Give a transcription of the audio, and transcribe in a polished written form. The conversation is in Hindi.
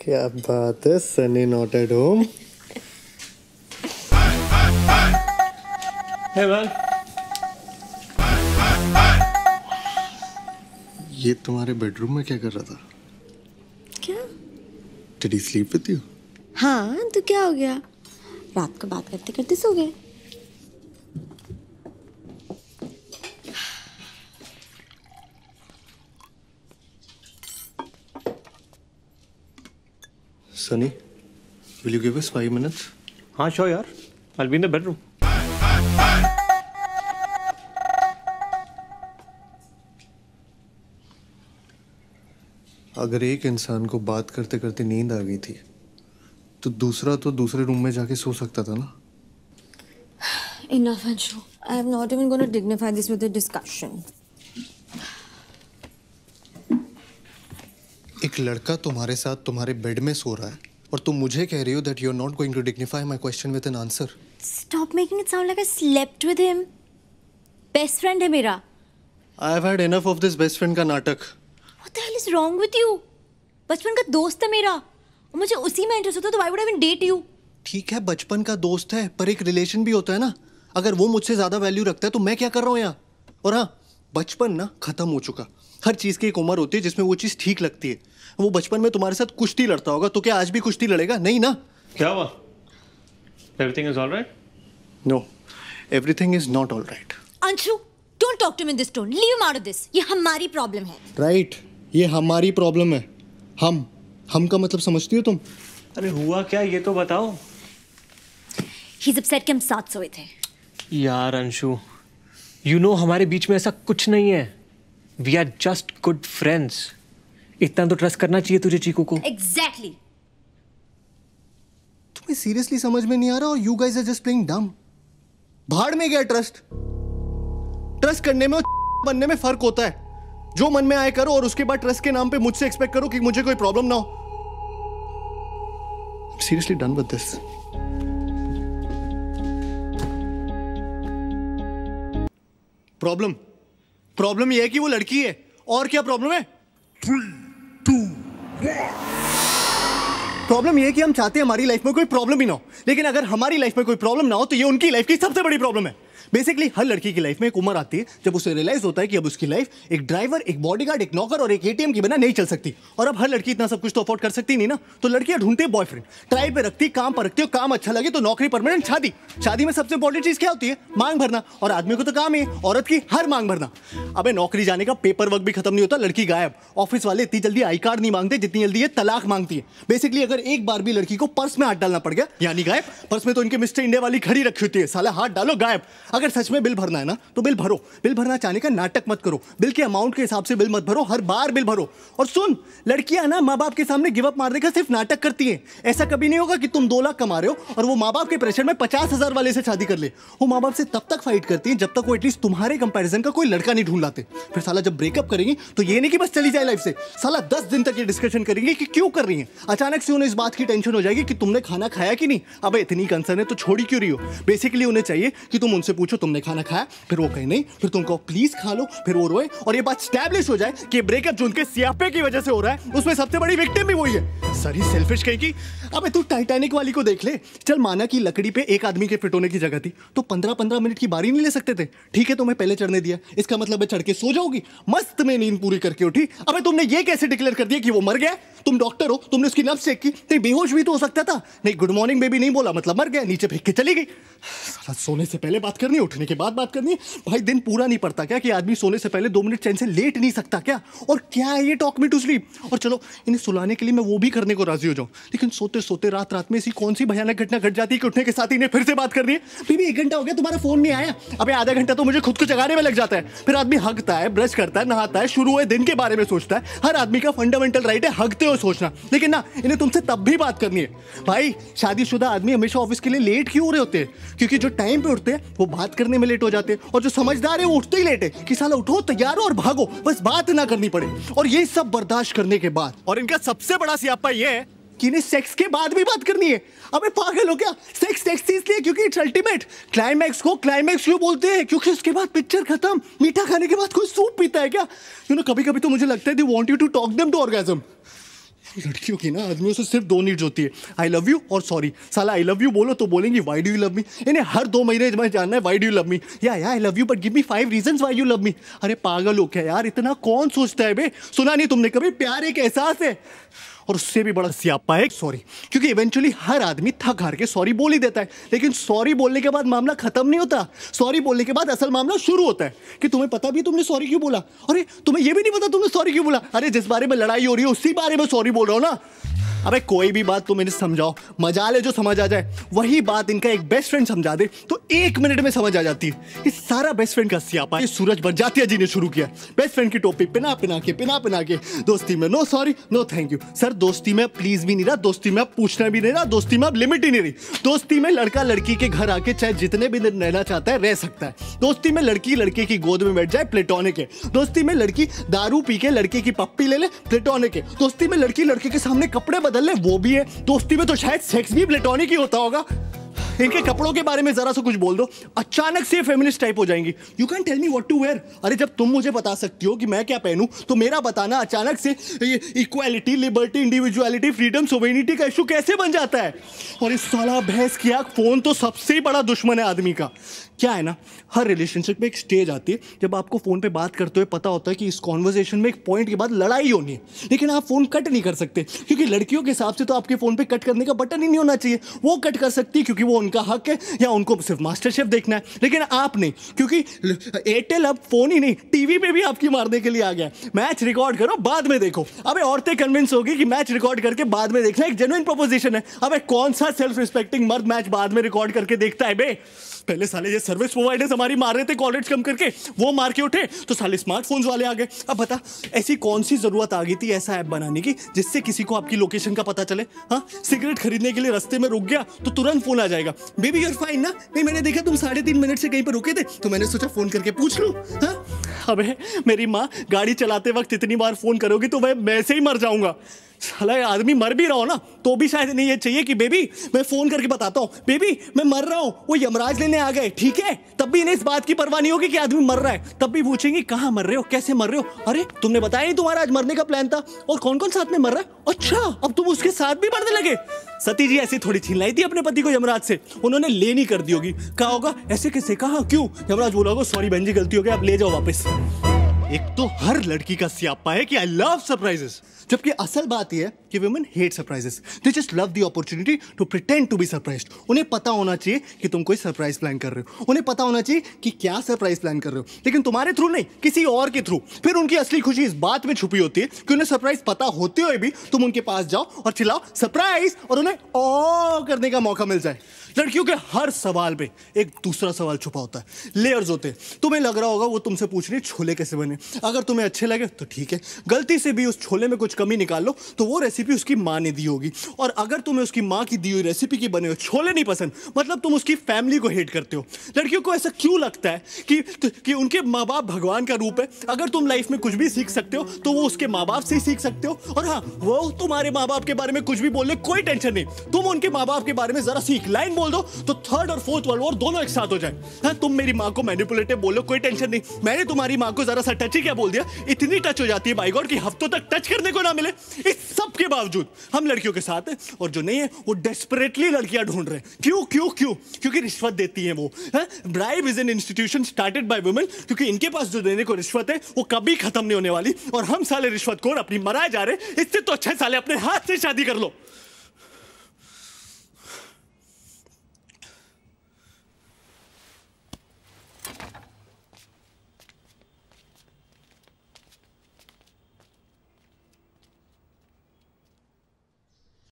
क्या बात है, Sunny not at home. Hey man. ये तुम्हारे बेडरूम में क्या कर रहा था? क्या? Did he sleep with you? हाँ, तो क्या हो गया? रात को बात करते करते सो गए। Sunny, will you give us 5 minutes? हाँ sure यार. I'll be in the bedroom. अगर एक इंसान को बात करते करते नींद आ गई थी तो दूसरा तो दूसरे रूम में जाके सो सकता था ना। Enough, Anshu. I am not even going to dignify this with a discussion. एक लड़का तुम्हारे साथ तुम्हारे बेड में सो रहा है और तुम मुझे कह रही हो that you're not going to dignify my question with an answer. Stop making it sound like I slept with him. Best friend है मेरा. I've had enough of this best friend का नाटक. What the hell is wrong with you? बचपन का दोस्त है मेरा और मुझे उसी में इंटरेस्ट होता तो why would I even date you? ठीक है, बचपन का दोस्त है पर एक रिलेशन भी होता है ना। अगर वो मुझसे ज्यादा वैल्यू रखता है तो मैं क्या कर रहा हूँ यहाँ। और हाँ, बचपन ना खत्म हो चुका। हर चीज की एक उम्र होती है जिसमें वो चीज ठीक लगती है। वो बचपन में तुम्हारे साथ कुश्ती लड़ता होगा तो क्या आज भी कुश्ती लड़ेगा? नहीं ना। क्या हुआ? Everything is all right? No, everything is not all right. Anshu, don't talk to me in this tone. Leave him out of this. ये हमारी प्रॉब्लम है. Right, ये हमारी प्रॉब्लम है। हम का मतलब समझती हो तुम? अरे हुआ क्या ये तो बताओ। He's upset कि हम साथ सोए थे. यार अंशु, you know हमारे बीच में ऐसा कुछ नहीं है. We are just good friends. इतना तो ट्रस्ट करना चाहिए तुझे चीकू को. Exactly. तुम्हें सीरियसली समझ में नहीं आ रहा और you guys are just playing dumb. भाड़ में गया ट्रस्ट। ट्रस्ट करने में और बनने में फर्क होता है। जो मन में आए करो और उसके बाद ट्रस्ट के नाम पे मुझसे एक्सपेक्ट करो कि मुझे कोई प्रॉब्लम ना हो। I'm seriously done with this. Problem ये है कि वो लड़की है। और क्या प्रॉब्लम है? 3, 2, 1। प्रॉब्लम ये है कि हम चाहते हैं हमारी लाइफ में कोई प्रॉब्लम ही ना हो, लेकिन अगर हमारी लाइफ में कोई प्रॉब्लम ना हो तो ये उनकी लाइफ की सबसे बड़ी प्रॉब्लम है। बेसिकली हर लड़की की लाइफ में एक उम्र आती है जब उसे रियलाइज होता है कि अब उसकी लाइफ एक ड्राइवर, एक बॉडीगार्ड, एक नौकर और एक एटीएम के बिना नहीं चल सकती। और अब हर लड़की इतना सब कुछ तो अफोर्ड कर सकती नहीं ना, तो लड़कियां ढूंढती है बॉयफ्रेंड, ट्राई पे रखती, काम पर रखती हो, काम अच्छा लगे तो नौकरी, परमानेंट, शादी में सबसे इंपॉर्टेंट चीज क्या होती है? मांग भरना। और आदमी को तो काम है औरत की हर मांग भरना। अबे नौकरी जाने का पेपर वर्क भी खत्म नहीं होता, लड़की गायब। ऑफिस वाले इतनी जल्दी आई कार्ड नहीं मांगते जितनी जल्दी ये तलाक मांगती है। बेसिकली अगर एक बार भी लड़की को पर्स में हाथ डालना पड़ गया यानी गायब। पर्स में तो इनके मिस्टर इंडिया वाली घड़ी रखी होती है, साला हाथ डालो गायब। अगर सच में बिल भरना है ना तो बिल भरो। बिल भरना चाहने का नाटक मत करो, बिल के अमाउंट के हिसाब से बिल मत भरो, हर बार बिल भरो। और सुन, लड़कियां ना माँ बाप के सामने गिव अप मारने का सिर्फ नाटक करती हैं। ऐसा कभी नहीं होगा कि तुम 2 लाख कमा रहे हो और वो माँ बाप के प्रेशर में 50,000 वाले से शादी कर ले। वो माँ बाप से तब तक फाइट करती हैं जब तक वो एटलीस्ट तुम्हारे कंपैरिजन का कोई लड़का नहीं ढूंढ लाते। फिर साला जब ब्रेकअप करेंगी तो ये नहीं कि बस चली जाए लाइफ से, साला 10 दिन तक ये डिस्कशन करेंगे कि क्यों कर रही है। अचानक से उन्हें इस बात की टेंशन हो जाएगी कि तुमने खाना खाया कि नहीं। अब इतनी कंसर्न है तो छोड़ी क्यों रही हो? बेसिकली उन्हें चाहिए कि तुम उनसे पूछो तुमने खाना खाया, फिर वो कहे नहीं, फिर तुम कहो प्लीज खा लो, फिर वो रोए और ये बात स्टैब्लिश हो जाए कि ब्रेकअप जो उनके सियापे की वजह से हो रहा है उसमें सबसे बड़ी विक्टिम भी वही है। सरी सेल्फिश कहेगी। अबे तू टाइटैनिक वाली को देख ले। चल माना कि लकड़ी पे एक आदमी के फिट होने की जगह थी तो 15-15 मिनट की बारी नहीं ले सकते थे। ठीक है, तुम्हें पहले चढ़ने दिया, इसका मतलब है चढ़ के सो जाओगी, मस्त में नींद पूरी करके उठी। अबे तुमने ये कैसे डिक्लेयर कर दिया कि वो मर गया? तुम डॉक्टर हो, तुमने उसकी नब्ज चेक की, नहीं बेहोश भी तो हो सकता था। नहीं गुड मॉर्निंग बेबी नहीं बोला मतलब मर गया, नीचे फेंक के चली गई। साला सोने से पहले बात करनी है, उठने के बाद बात करनी है। भाई दिन पूरा नहीं पड़ता क्या कि आदमी सोने से पहले 2 मिनट चैन से लेट नहीं सकता क्या? और क्या है ये टॉक मी टू स्लीप? और चलो इन्हें सुलाने के लिए मैं वो भी करने को राजी हो जाऊं, लेकिन सोते सोते रात रात में ऐसी कौन सी भयानक घटना घट जाती है कि उठने के साथ ही इन्हें फिर से बात करनी है। बीबी 1 घंटा हो गया तुम्हारा फोन नहीं आया। अबे आधा घंटा तो मुझे खुद को जगाने में लग जाता है। फिर आदमी हगता है, ब्रश करता है, नहाता है, शुरू हुए दिन के बारे में सोचता है। हर आदमी का फंडामेंटल राइट है हगते हुए सोचना, लेकिन ना इन्हें तुमसे तब भी बात करनी है। भाई शादीशुदा आदमी हमेशा ऑफिस के लिए लेट क्यों हो रहे होते हैं? क्योंकि जो टाइम पे उठते हैं वो बात करने में लेट हो जाते हैं, और जो समझदार है वो उठते ही लेट है कि साला उठो, तैयार हो और भागो, बस बात ना करनी पड़े। और ये सब बर्दाश्त करने के बाद, और इनका सबसे बड़ा सियापा ये है कि इन्हें सेक्स के बाद भी बात करनी है। अबे पागल हो क्या? सेक्स इसलिए क्योंकि इट्स अल्टीमेट। क्लाइमैक्स को क्लाइमैक्स क्यों बोलते हैं? क्योंकि उसके बाद पिक्चर खत्म। मीठा खाने के बाद कोई सूप पीता है क्या? कभी कभी तो मुझे लगता है they want you to talk them to orgasm. लड़कियों की ना आदमियों से सिर्फ 2 नीड्स होती है, आई लव यू और सॉरी। साला आई लव यू बोलो तो बोलेंगी why do you love me. इन्हें हर 2 महीने में जानना है why do you love me, या I love you but give me 5 reasons why you love me. अरे पागल हो क्या यार, इतना कौन सोचता है बे। सुना नहीं तुमने कभी प्यार एक एहसास है, और उससे भी बड़ा स्यापा है सॉरी। क्योंकि इवेंचुअली हर आदमी थक हार के सॉरी बोल ही देता है, लेकिन सॉरी बोलने के बाद मामला खत्म नहीं होता। सॉरी बोलने के बाद असल मामला शुरू होता है कि तुम्हें पता भी तुमने सॉरी क्यों बोला, अरे तुम्हें यह भी नहीं पता तुमने सॉरी क्यों बोला। अरे जिस बारे में लड़ाई हो रही है उसी बारे में सॉरी बोल रहा हूं ना। अबे कोई भी बात तुम इन्हें समझाओ, मजाल है जो समझ आ जाए। वही बात इनका एक बेस्ट फ्रेंड समझा दे तो 1 मिनट में समझ आ जाती है। ये सारा बेस्ट फ्रेंड का स्यापा है सूरज बरजातिया जी ने शुरू किया। बेस्ट फ्रेंड की टोपी पिना पिना के दोस्ती में no sorry no thank you. Sir दोस्ती में प्लीज भी नहीं रहा, दोस्ती में अब पूछना भी नहीं रहा, दोस्ती में अब लिमिट ही नहीं रही। दोस्ती में लड़का लड़की के घर आके चाहे जितने भी दिन रहना चाहता है रह सकता है। दोस्ती में लड़की लड़के की गोद में बैठ जाए प्लेटोनिक है। दोस्ती में लड़की दारू पी के लड़के की पप्पी ले ले प्लेटोनिक है। दोस्ती में लड़की लड़के के सामने कपड़े बदल ले वो भी है। दोस्ती में तो शायद सेक्स भी प्लेटोनिक ही होता होगा। इनके कपड़ों के बारे में जरा सा कुछ बोल दो, अचानक से फेमिनिस्ट टाइप हो जाएंगी। You can tell me what to wear. अरे जब तुम मुझे बता सकती हो कि मैं क्या पहनूं तो मेरा बताना अचानक से equality, liberty, individuality, freedom, sovereignty का इशू कैसे बन जाता है। और इस साला भैंस की आंख फोन तो सबसे बड़ा दुश्मन है आदमी का। क्या है ना, हर रिलेशनशिप में एक स्टेज आती है जब आपको फोन पे बात करते हुए पता होता है कि इस कॉन्वर्सेशन में एक पॉइंट के बाद लड़ाई होनी है, लेकिन आप फोन कट नहीं कर सकते क्योंकि लड़कियों के हिसाब से तो आपके फोन पे कट करने का बटन ही नहीं होना चाहिए। वो कट कर सकती है क्योंकि वो उनका हक है या उनको सिर्फ मास्टर शेफ देखना है, लेकिन आप नहीं, क्योंकि एयरटेल अब फोन ही नहीं टीवी पे भी आपकी मारने के लिए आ गया। मैच रिकॉर्ड करो बाद में देखो। अबे औरतें कन्विंस होगी कि मैच रिकॉर्ड करके बाद में देखना एक जेन्युइन प्रोपोजिशन है। अबे कौन सा सेल्फ रिस्पेक्टिंग मर्द मैच बाद में रिकॉर्ड करके देखता है बे। पहले साले ये सर्विस प्रोवाइडर्स हमारी मार रहे थे कॉलेज कम करके, वो मार के उठे तो साले स्मार्टफोन्स वाले आ गए। अब बता ऐसी कौन सी जरूरत आ गई थी ऐसा ऐप बनाने की जिससे किसी को आपकी लोकेशन का पता चले। हाँ, सिगरेट खरीदने के लिए रास्ते में रुक गया तो तुरंत फोन आ जाएगा, बेबी यू आर फाइन ना। नहीं मैंने देखा तुम 3.5 मिनट से कहीं पर रुके थे तो मैंने सोचा फोन करके पूछ लूं। हाँ, अबे मेरी माँ गाड़ी चलाते वक्त इतनी बार फोन करोगी तो मैं से ही मर जाऊंगा। साला आदमी मर भी रहा हो ना तो भी शायद नहीं ये चाहिए कि बेबी मैं फोन करके बताता हूँ, बेबी मैं मर रहा हूँ, वो यमराज लेने आ गए, ठीक है। तब भी इन्हें इस बात की परवाह नहीं होगी कि आदमी मर रहा है। तब भी पूछेंगे कहाँ मर रहे हो, कैसे मर रहे हो। अरे तुमने बताया नहीं तुम्हारा आज मरने का प्लान था, और कौन कौन साथ में मर रहा है। अच्छा अब तुम उसके साथ भी मरने लगे। सती जी ऐसी थोड़ी छीन लाई थी अपने पति को यमराज से, उन्होंने लेनी कर दी होगी। कहा होगा ऐसे कैसे, कहा क्यों। यमराज बोला होगा सॉरी बहन जी गलती हो गई आप ले जाओ वापस। एक तो हर लड़की का स्यापा है कि आई लव सरप्राइजेस, जबकि असल बात यह है कि women hate surprises. They just love the opportunity to pretend to be surprised. उन्हें पता होना चाहिए कि तुम कोई सरप्राइज प्लान कर रहे हो, उन्हें पता होना चाहिए कि क्या सरप्राइज प्लान कर रहे हो, लेकिन तुम्हारे थ्रू नहीं किसी और के थ्रू। फिर उनकी असली खुशी इस बात में छुपी होती है कि उन्हें सरप्राइज पता होते हुए भी तुम उनके पास जाओ और चिल्लाओ सरप्राइज और उन्हें ओ करने का मौका मिल जाए। लड़कियों के हर सवाल पे एक दूसरा सवाल छुपा होता है, लेयर्स होते हैं। तुम्हें लग रहा होगा वो तुमसे पूछ रही छोले कैसे बने, अगर तुम्हें अच्छे लगे तो ठीक है, गलती से भी उस छोले में कुछ कमी निकाल लो तो वो रेसिपी उसकी माँ ने दी होगी। और अगर तुम्हें उसकी माँ की दी हुई रेसिपी की बने हुए छोले नहीं पसंद मतलब तुम उसकी फैमिली को हेट करते हो। लड़कियों को ऐसा क्यों लगता है कि उनके माँ बाप भगवान का रूप है। अगर तुम लाइफ में कुछ भी सीख सकते हो तो वो उसके माँ बाप से ही सीख सकते हो। और हाँ, वो तुम्हारे माँ बाप के बारे में कुछ भी बोले कोई टेंशन नहीं, तुम उनके माँ बाप के बारे में जरा सीख लाइन बोल दो तो 3rd और 4th वर्ल्ड वॉर दोनों एक साथ हो जाए। हाँ, तुम मेरी माँ को मैनिपुलेटिव बोलो कोई टेंशन नहीं, मैंने तुम्हारी माँ को जरा सा टच ही क्या बोल दिया, इतनी टच हो जाती है बाय गॉड कि हफ्तों तक टच करने को ना मिले। इस सब के बावजूद हम लड़कियों के साथ हैं और जो नहीं है वो डेस्परेटली लड़कियां ढूंढ रहे हैं। क्यों क्यों क्यों? क्योंकि रिश्वत देती है वो। Bribe is an institution started by women, क्योंकि इनके पास जो देने को रिश्वत है वो कभी खत्म नहीं होने वाली और हम साले रिश्वतखोर अपनी मराए जा रहे हैं। इससे तो अच्छा साले अपने हाथ से शादी कर लो।